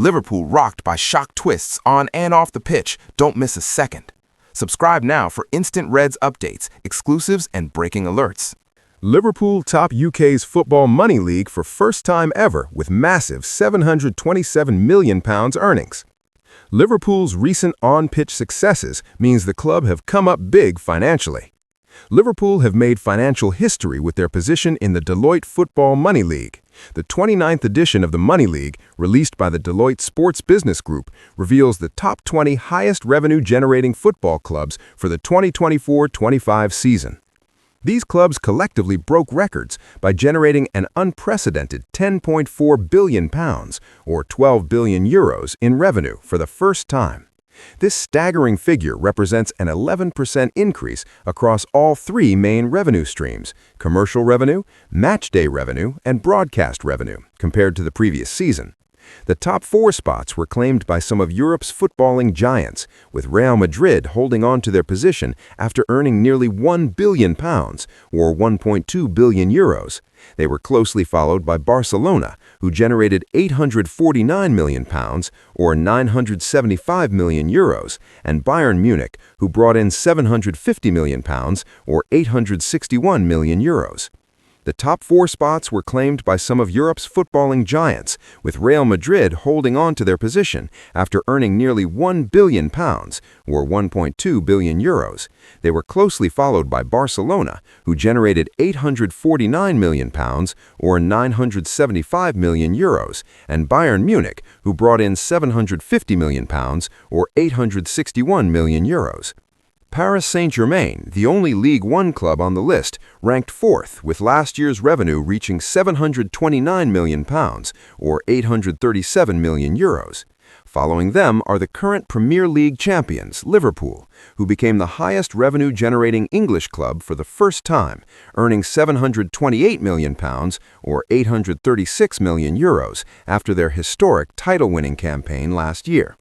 Liverpool rocked by shock twists on and off the pitch. Don't miss a second. Subscribe now for instant Reds updates, exclusives, and breaking alerts. Liverpool top UK's Football Money League for first time ever with massive £727 million earnings. Liverpool's recent on-pitch successes means the club have come up big financially. Liverpool have made financial history with their position in the Deloitte Football Money League. The 29th edition of the Money League, released by the Deloitte Sports Business Group, reveals the top 20 highest revenue-generating football clubs for the 2024-25 season. These clubs collectively broke records by generating an unprecedented £10.4 billion, or €12 billion, in revenue for the first time. This staggering figure represents an 11% increase across all three main revenue streams: commercial revenue, matchday revenue, and broadcast revenue, compared to the previous season. The top four spots were claimed by some of Europe's footballing giants, with Real Madrid holding on to their position after earning nearly £1 billion, or €1.2 billion. They were closely followed by Barcelona, who generated £849 million, or €975 million, and Bayern Munich, who brought in £750 million, or €861 million. The top four spots were claimed by some of Europe's footballing giants, with Real Madrid holding on to their position after earning nearly £1 billion, or €1.2 billion. They were closely followed by Barcelona, who generated £849 million, or €975 million, and Bayern Munich, who brought in £750 million, or €861 million. Paris Saint-Germain, the only League One club on the list, ranked fourth, with last year's revenue reaching £729 million, or €837 million. Following them are the current Premier League champions, Liverpool, who became the highest revenue-generating English club for the first time, earning £728 million, or €836 million, after their historic title-winning campaign last year.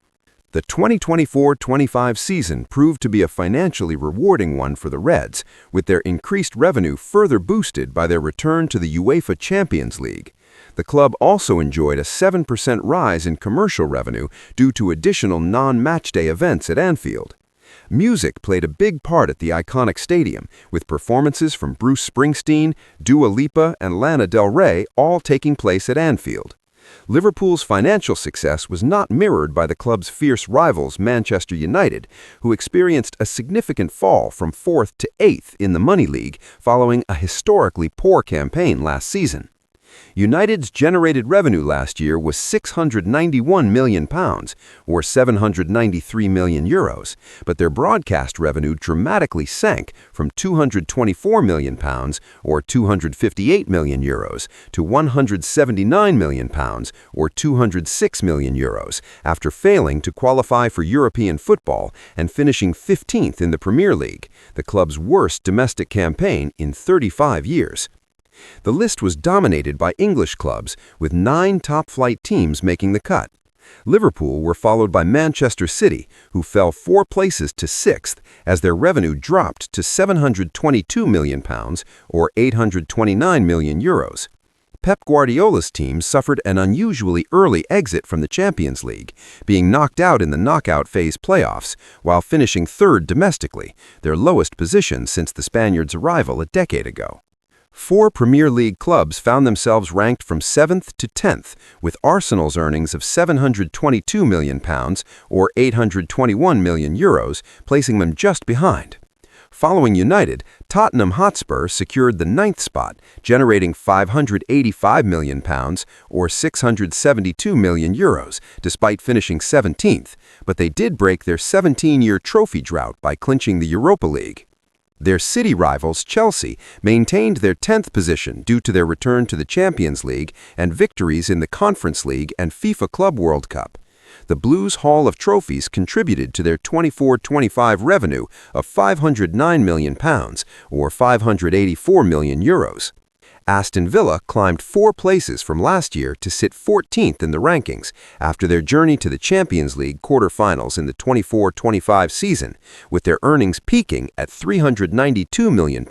The 2024-25 season proved to be a financially rewarding one for the Reds, with their increased revenue further boosted by their return to the UEFA Champions League. The club also enjoyed a 7% rise in commercial revenue due to additional non-matchday events at Anfield. Music played a big part at the iconic stadium, with performances from Bruce Springsteen, Dua Lipa, and Lana Del Rey all taking place at Anfield. Liverpool's financial success was not mirrored by the club's fierce rivals Manchester United, who experienced a significant fall from 4th to 8th in the Money League following a historically poor campaign last season. United's generated revenue last year was £691 million, or €793 million, but their broadcast revenue dramatically sank from £224 million, or €258 million, to £179 million, or €206 million, after failing to qualify for European football and finishing 15th in the Premier League, the club's worst domestic campaign in 35 years. The list was dominated by English clubs, with 9 top-flight teams making the cut. Liverpool were followed by Manchester City, who fell 4 places to 6th as their revenue dropped to £722 million, or €829 million. Pep Guardiola's team suffered an unusually early exit from the Champions League, being knocked out in the knockout phase playoffs, while finishing 3rd domestically, their lowest position since the Spaniards' arrival a decade ago. 4 Premier League clubs found themselves ranked from 7th to 10th, with Arsenal's earnings of £722 million, or €821 million, placing them just behind. Following United, Tottenham Hotspur secured the 9th spot, generating £585 million, or €672 million, despite finishing 17th, but they did break their 17-year trophy drought by clinching the Europa League. Their city rivals, Chelsea, maintained their 10th position due to their return to the Champions League and victories in the Conference League and FIFA Club World Cup. The Blues' haul of trophies contributed to their 24-25 revenue of £509 million, or €584 million. Aston Villa climbed 4 places from last year to sit 14th in the rankings after their journey to the Champions League quarterfinals in the 24-25 season, with their earnings peaking at £392 million,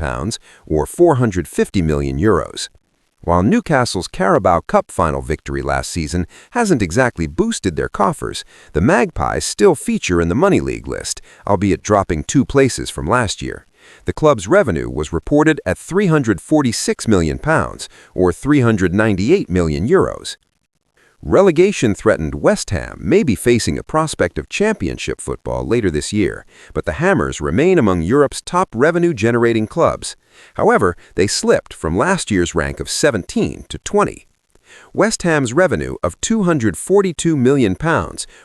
or €450 million. While Newcastle's Carabao Cup final victory last season hasn't exactly boosted their coffers, the Magpies still feature in the Money League list, albeit dropping 2 places from last year. The club's revenue was reported at £346 million, or €398 million. Relegation-threatened West Ham may be facing a prospect of championship football later this year, but the Hammers remain among Europe's top revenue-generating clubs. However, they slipped from last year's rank of 17 to 20. West Ham's revenue of £242 million,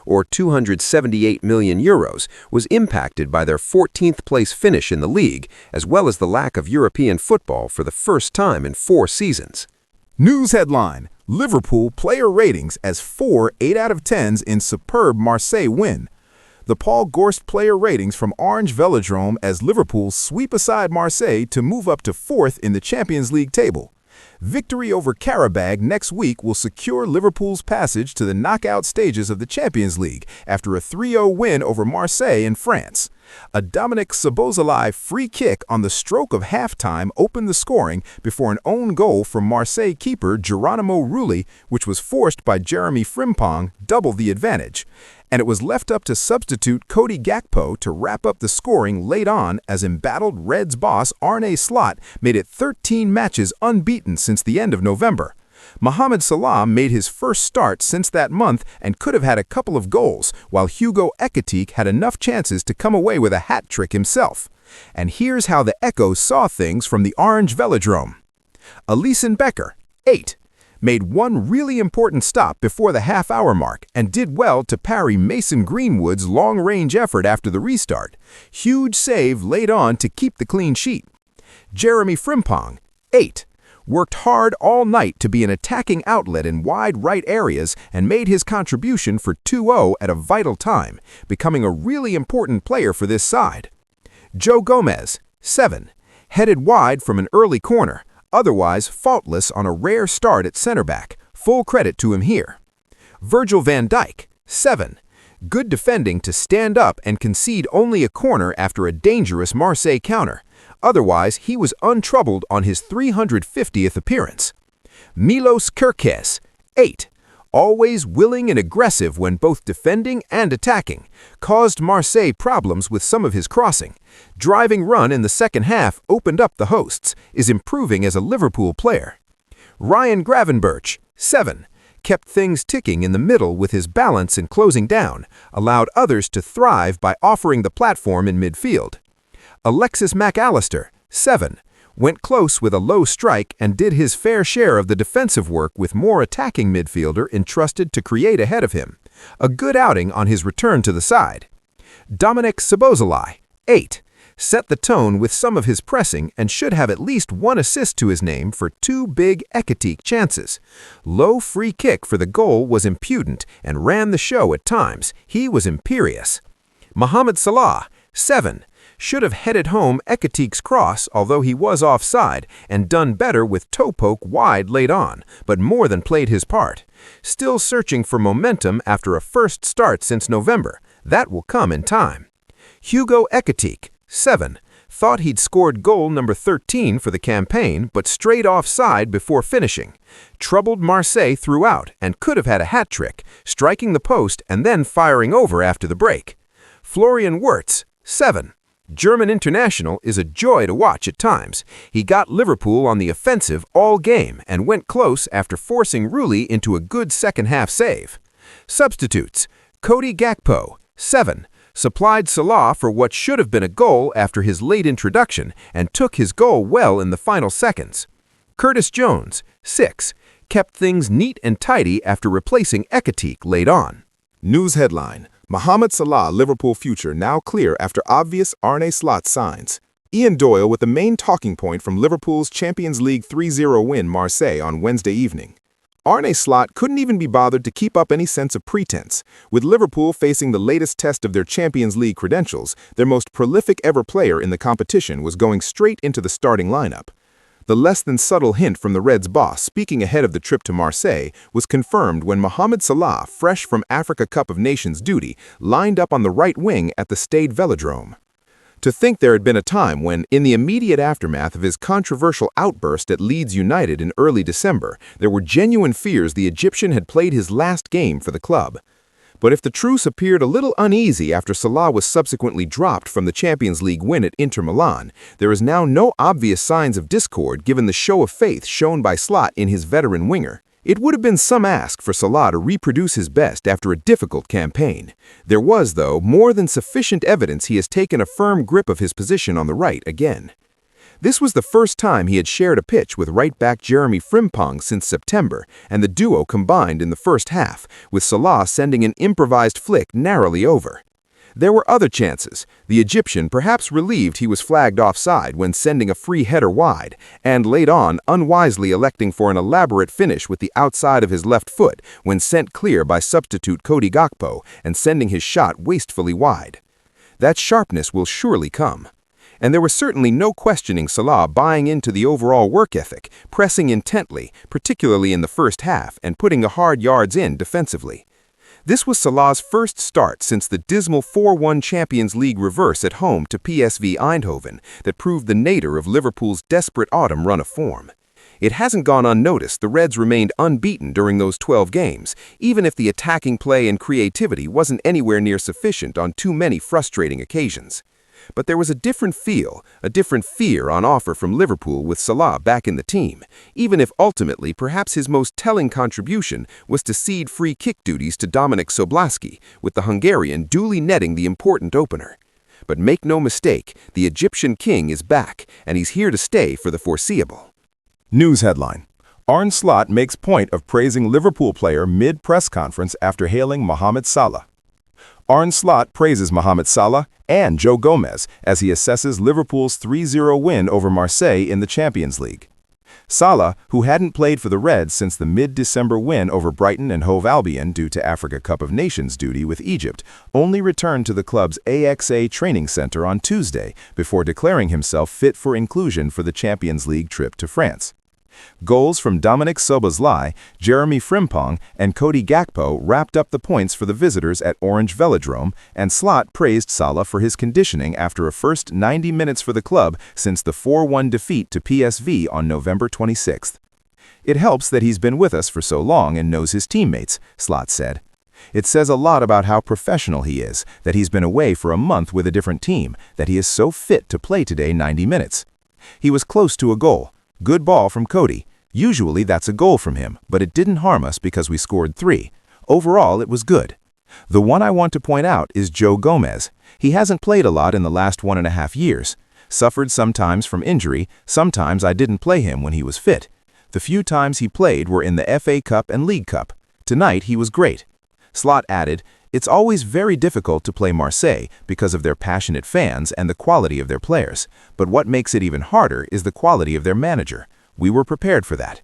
or €278 million, was impacted by their 14th place finish in the league, as well as the lack of European football for the first time in 4 seasons. News headline: Liverpool player ratings as 4 8 out of 10s in superb Marseille win. The Paul Gorst player ratings from Orange Velodrome as Liverpool sweep aside Marseille to move up to 4th in the Champions League table. Victory over Qarabag next week will secure Liverpool's passage to the knockout stages of the Champions League after a 3-0 win over Marseille in France. A Dominic Szoboszlai free kick on the stroke of halftime opened the scoring before an own goal from Marseille keeper Geronimo Rulli, which was forced by Jeremy Frimpong, doubled the advantage. And it was left up to substitute Cody Gakpo to wrap up the scoring late on as embattled Reds boss Arne Slot made it 13 matches unbeaten since the end of November. Mohamed Salah made his first start since that month and could have had a couple of goals, while Hugo Ekitike had enough chances to come away with a hat trick himself. And here's how the Echoes saw things from the Orange Velodrome. Alisson Becker, 8. Made one really important stop before the half-hour mark and did well to parry Mason Greenwood's long-range effort after the restart. Huge save late on to keep the clean sheet. Jeremy Frimpong, 8. Worked hard all night to be an attacking outlet in wide right areas and made his contribution for 2-0 at a vital time, becoming a really important player for this side. Joe Gomez, 7. Headed wide from an early corner, otherwise faultless on a rare start at center back. Full credit to him here. Virgil van Dijk, 7. Good defending to stand up and concede only a corner after a dangerous Marseille counter. Otherwise, he was untroubled on his 350th appearance. Milos Kerkez, 8. Always willing and aggressive when both defending and attacking. Caused Marseille problems with some of his crossing. Driving run in the second half opened up the hosts. Is improving as a Liverpool player. Ryan Gravenberch, 7. Kept things ticking in the middle with his balance in closing down. Allowed others to thrive by offering the platform in midfield. Alexis McAllister, 7. Went close with a low strike and did his fair share of the defensive work with more attacking midfielder entrusted to create ahead of him. A good outing on his return to the side. Dominic Szoboszlai, 8. Set the tone with some of his pressing and should have at least 1 assist to his name for 2 big Ekitike chances. Low free kick for the goal was impudent and ran the show at times. He was imperious. Mohamed Salah, 7. Should have headed home Ekitike's cross, although he was offside, and done better with toe poke wide late on, but more than played his part. Still searching for momentum after a first start since November. That will come in time. Hugo Ekitike, 7. Thought he'd scored goal number 13 for the campaign, but strayed offside before finishing. Troubled Marseille throughout and could have had a hat trick, striking the post and then firing over after the break. Florian Wirtz, 7. German international is a joy to watch at times. He got Liverpool on the offensive all game and went close after forcing Rulli into a good second-half save. Substitutes: Cody Gakpo, 7. Supplied Salah for what should have been a goal after his late introduction and took his goal well in the final seconds. Curtis Jones, 6. Kept things neat and tidy after replacing Ekitike late on. News headline: Mohamed Salah Liverpool future now clear after obvious Arne Slot signs. Ian Doyle with the main talking point from Liverpool's Champions League 3-0 win Marseille on Wednesday evening. Arne Slot couldn't even be bothered to keep up any sense of pretense. With Liverpool facing the latest test of their Champions League credentials, their most prolific ever player in the competition was going straight into the starting lineup. The less than subtle hint from the Reds boss speaking ahead of the trip to Marseille was confirmed when Mohamed Salah, fresh from Africa Cup of Nations duty, lined up on the right wing at the Stade Velodrome. To think there had been a time when, in the immediate aftermath of his controversial outburst at Leeds United in early December, there were genuine fears the Egyptian had played his last game for the club. But if the truce appeared a little uneasy after Salah was subsequently dropped from the Champions League win at Inter Milan, there is now no obvious signs of discord given the show of faith shown by Slot in his veteran winger. It would have been some ask for Salah to reproduce his best after a difficult campaign. There was, though, more than sufficient evidence he has taken a firm grip of his position on the right again. This was the first time he had shared a pitch with right-back Jeremy Frimpong since September, and the duo combined in the first half, with Salah sending an improvised flick narrowly over. There were other chances, the Egyptian perhaps relieved he was flagged offside when sending a free header wide, and late on unwisely electing for an elaborate finish with the outside of his left foot when sent clear by substitute Cody Gakpo and sending his shot wastefully wide. That sharpness will surely come. And there was certainly no questioning Salah buying into the overall work ethic, pressing intently, particularly in the first half, and putting the hard yards in defensively. This was Salah's first start since the dismal 4-1 Champions League reverse at home to PSV Eindhoven that proved the nadir of Liverpool's desperate autumn run of form. It hasn't gone unnoticed the Reds remained unbeaten during those 12 games, even if the attacking play and creativity wasn't anywhere near sufficient on too many frustrating occasions. But there was a different feel, a different fear on offer from Liverpool with Salah back in the team, even if ultimately perhaps his most telling contribution was to cede free kick duties to Dominik Soblaski, with the Hungarian duly netting the important opener. But make no mistake, the Egyptian king is back, and he's here to stay for the foreseeable. News headline. Arne Slot makes point of praising Liverpool player mid-press conference after hailing Mohamed Salah. Arne Slot praises Mohamed Salah and Joe Gomez as he assesses Liverpool's 3-0 win over Marseille in the Champions League. Salah, who hadn't played for the Reds since the mid-December win over Brighton and Hove Albion due to Africa Cup of Nations duty with Egypt, only returned to the club's AXA training center on Tuesday before declaring himself fit for inclusion for the Champions League trip to France. Goals from Dominik Szoboszlai, Jeremy Frimpong, and Cody Gakpo wrapped up the points for the visitors at Orange Velodrome, and Slot praised Salah for his conditioning after a first 90 minutes for the club since the 4-1 defeat to PSV on November 26th. "It helps that he's been with us for so long and knows his teammates," Slot said. "It says a lot about how professional he is, that he's been away for a month with a different team, that he is so fit to play today 90 minutes. He was close to a goal. Good ball from Cody. Usually that's a goal from him, but it didn't harm us because we scored 3. Overall, it was good. The one I want to point out is Joe Gomez. He hasn't played a lot in the last 1.5 years. Suffered sometimes from injury, sometimes I didn't play him when he was fit. The few times he played were in the FA Cup and League Cup. Tonight he was great." Slot added, "It's always very difficult to play Marseille because of their passionate fans and the quality of their players, but what makes it even harder is the quality of their manager. We were prepared for that.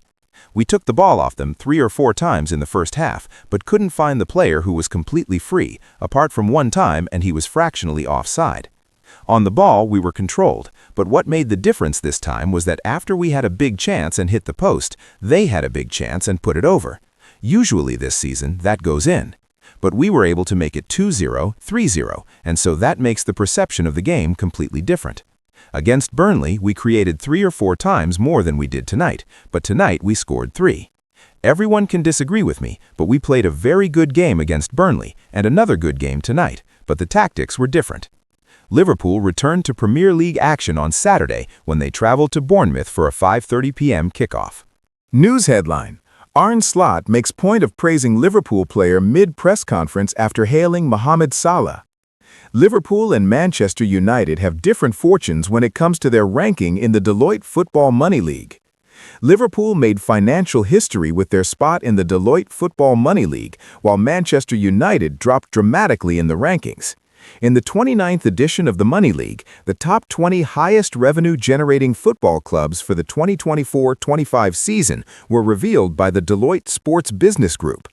We took the ball off them 3 or 4 times in the first half, but couldn't find the player who was completely free, apart from one time and he was fractionally offside. On the ball, we were controlled, but what made the difference this time was that after we had a big chance and hit the post, they had a big chance and put it over. Usually this season, that goes in. But we were able to make it 2-0, 3-0, and so that makes the perception of the game completely different. Against Burnley, we created 3 or 4 times more than we did tonight, but tonight we scored 3. Everyone can disagree with me, but we played a very good game against Burnley and another good game tonight, but the tactics were different." Liverpool returned to Premier League action on Saturday when they traveled to Bournemouth for a 5:30 p.m. kickoff. News headline. Arne Slot makes point of praising Liverpool player mid-press conference after hailing Mohamed Salah. Liverpool and Manchester United have different fortunes when it comes to their ranking in the Deloitte Football Money League. Liverpool made financial history with their spot in the Deloitte Football Money League, while Manchester United dropped dramatically in the rankings. In the 29th edition of the Money League, the top 20 highest revenue-generating football clubs for the 2024-25 season were revealed by the Deloitte Sports Business Group.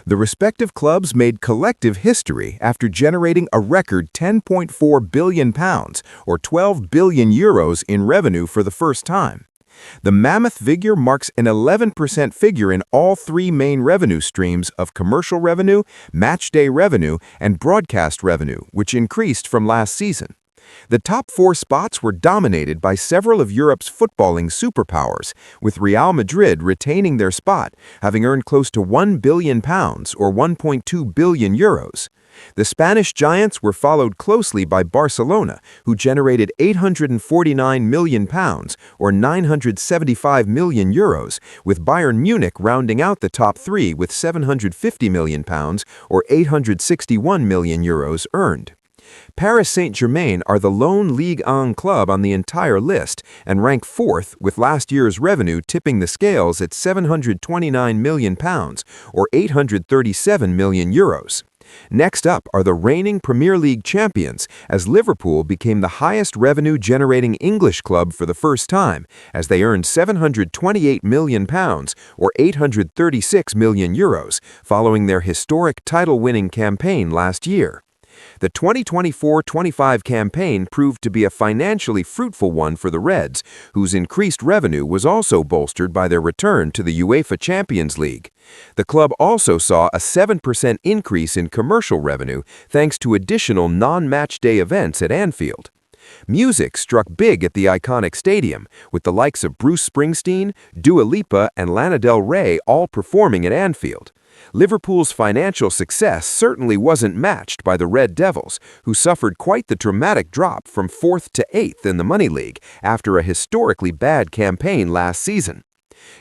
The respective clubs made collective history after generating a record £10.4 billion, or €12 billion in revenue for the first time. The mammoth figure marks an 11% figure in all 3 main revenue streams of commercial revenue, matchday revenue, and broadcast revenue, which increased from last season. The top four spots were dominated by several of Europe's footballing superpowers, with Real Madrid retaining their spot, having earned close to £1 billion or 1.2 billion euros. The Spanish giants were followed closely by Barcelona, who generated £849 million or 975 million euros, with Bayern Munich rounding out the top three with £750 million or 861 million euros earned. Paris Saint-Germain are the lone Ligue 1 club on the entire list and rank fourth, with last year's revenue tipping the scales at £729 million or 837 million euros. Next up are the reigning Premier League champions, as Liverpool became the highest revenue-generating English club for the first time, as they earned £728 million or 836 million euros, following their historic title-winning campaign last year. The 2024-25 campaign proved to be a financially fruitful one for the Reds, whose increased revenue was also bolstered by their return to the UEFA Champions League. The club also saw a 7% increase in commercial revenue thanks to additional non-match day events at Anfield. Music struck big at the iconic stadium, with the likes of Bruce Springsteen, Dua Lipa, and Lana Del Rey all performing at Anfield. Liverpool's financial success certainly wasn't matched by the Red Devils, who suffered quite the dramatic drop from 4th to 8th in the Money League after a historically bad campaign last season.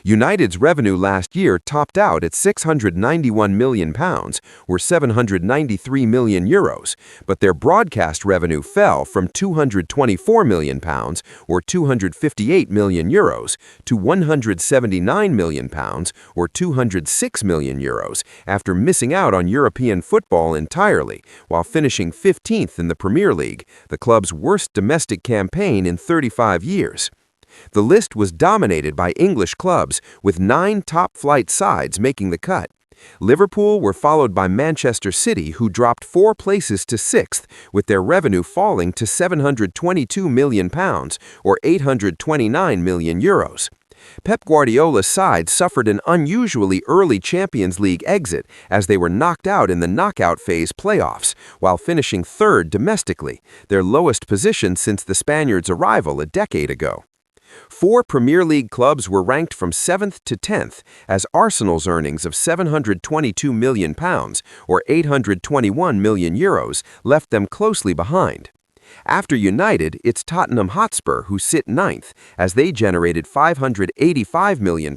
United's revenue last year topped out at £691 million, or 793 million euros, but their broadcast revenue fell from £224 million, or 258 million euros, to £179 million, or 206 million euros, after missing out on European football entirely, while finishing 15th in the Premier League, the club's worst domestic campaign in 35 years. The list was dominated by English clubs, with 9 top-flight sides making the cut. Liverpool were followed by Manchester City, who dropped 4 places to 6th, with their revenue falling to £722 million, or 829 million euros. Pep Guardiola's side suffered an unusually early Champions League exit as they were knocked out in the knockout phase playoffs, while finishing 3rd domestically, their lowest position since the Spaniards' arrival a decade ago. 4 Premier League clubs were ranked from 7th to 10th, as Arsenal's earnings of £722 million, or 821 million euros, left them closely behind. After United, it's Tottenham Hotspur who sit 9th, as they generated £585 million,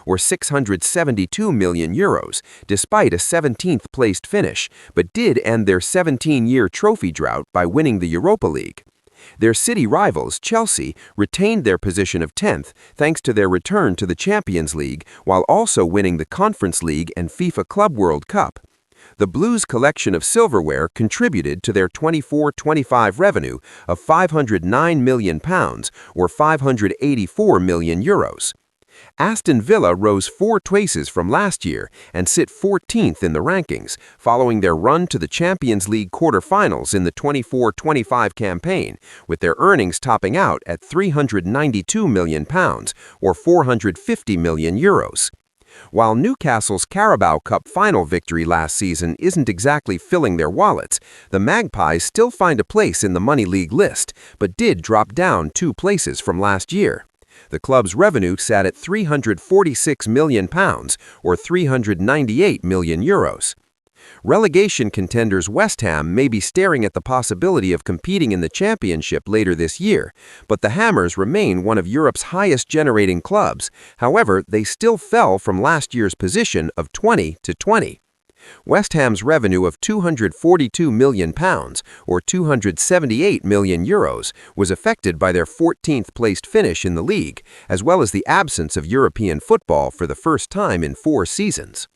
or 672 million euros, despite a 17th-placed finish, but did end their 17-year trophy drought by winning the Europa League. Their city rivals, Chelsea, retained their position of 10th thanks to their return to the Champions League, while also winning the Conference League and FIFA Club World Cup. The Blues' collection of silverware contributed to their 24-25 revenue of £509 million, or 584 million euros. Aston Villa rose 4 places from last year and sit 14th in the rankings, following their run to the Champions League quarterfinals in the 24-25 campaign, with their earnings topping out at £392 million, or 450 million euros. While Newcastle's Carabao Cup final victory last season isn't exactly filling their wallets, the Magpies still find a place in the Money League list, but did drop down 2 places from last year. The club's revenue sat at £346 million, or 398 million euros. Relegation contenders West Ham may be staring at the possibility of competing in the Championship later this year, but the Hammers remain one of Europe's highest-generating clubs. However, they still fell from last year's position of 20 to 20. West Ham's revenue of £242 million, or 278 million euros, was affected by their 14th-placed finish in the league, as well as the absence of European football for the first time in 4 seasons.